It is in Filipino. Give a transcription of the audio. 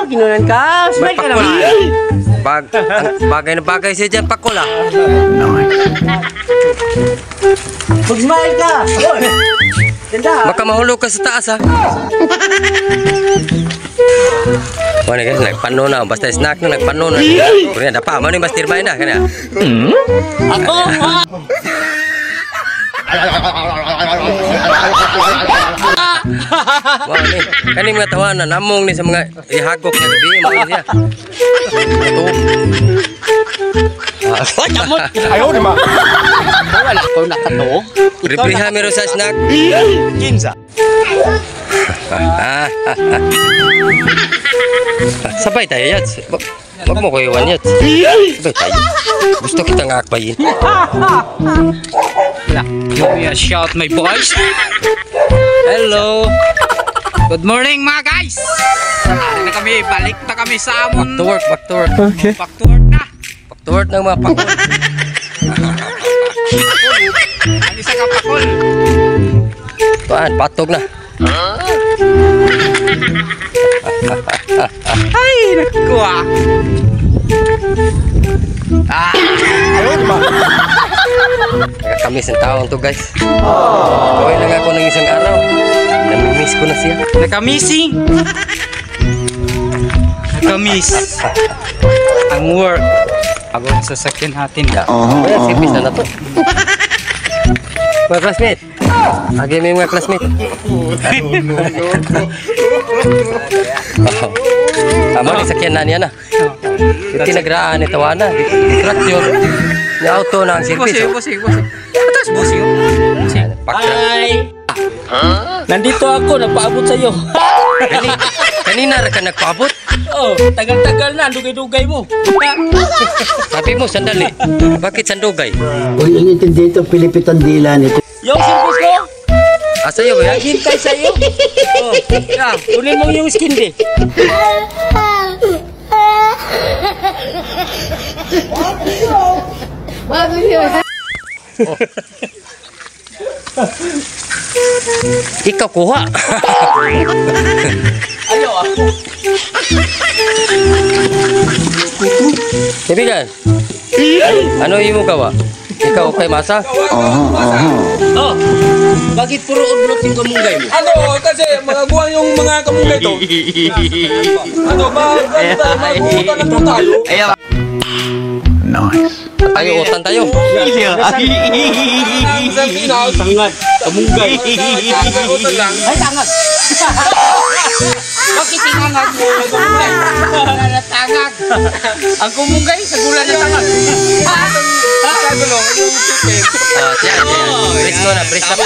ginunan ka. Smile ka naman. Bagay na bagay siya dyan, pakul ah. Mag-smile ka. Ganda. Baka mahulog ka sa taas ah. Mana guys, nagpano na. Basta snack na, nagpano na. Kunya, dapa. Mana yung mastermind na? Kanya? Ako! Wow, ni. Kani mga tawanan. Namong ni sa mga ihagok na gabi. Mga siya. Ito. Ay, kamot! Ayaw naman. Wala ko nakato. Ribriha meron sa snack. Kinsa. Sabay tayo, Yats. Wag mo ko iwan, Yats. Sabay tayo. Gusto kita nga akbayin. Give me a shout, my boys. Hello. Good morning, mga guys. Na kami, balik na kami sa amon. Back to work, back to work. Okay. Back to work na. Back to work ng mga pakul. Ang isa ka pakul. Tuan, patog na. Ay, nakuha. Ayaw naman. Nakakamiss ang taong to, guys. Gawin lang ako ng isang araw. Namimiss ko na siya. Nakamissing. Nakamiss. Ang work. Pagod sa sasakyan natin. Kaya, sipis na to. Mga classmate. Agi mo yung mga classmate. Tama, sakyan na niya na. Iti nagraan, itawana. Distraction. Yung auto na ang sirpis. Bossing. Atas bossing. Hi! Nandito ako, nagpaabot sa iyo. Kanina ka nagpaabot. Oh, tagal-tagal na, dugay-dugay mo. Sabi mo, sandali. Bakit sandugay? Kung inintindi ito, pilipitan dila nito. Yung service ko, Asa iyo ba yan? hintay sa iyo. Oh, yan, kunin mo yung skin di. Ikaw kuha. Ayaw ako. Kaibigan, ano yung gawa? Ikaw kay Masa? Oh, bakit puro udlot yung kamunggay mo? Ano, kasi mga buwan yung mga kamunggay to. Ano ba? Magutan na to tayo. Tayo, utan tayo. Sa Pinas. Tangat, kamunggay. Utan lang. Ay, tangat. Bakit tinangag mo ang kamunggay? Tangag. Ang kamunggay, sa gula na tangag. Kagulong, yung chicken. Tiyan. Brace ko na, brace na.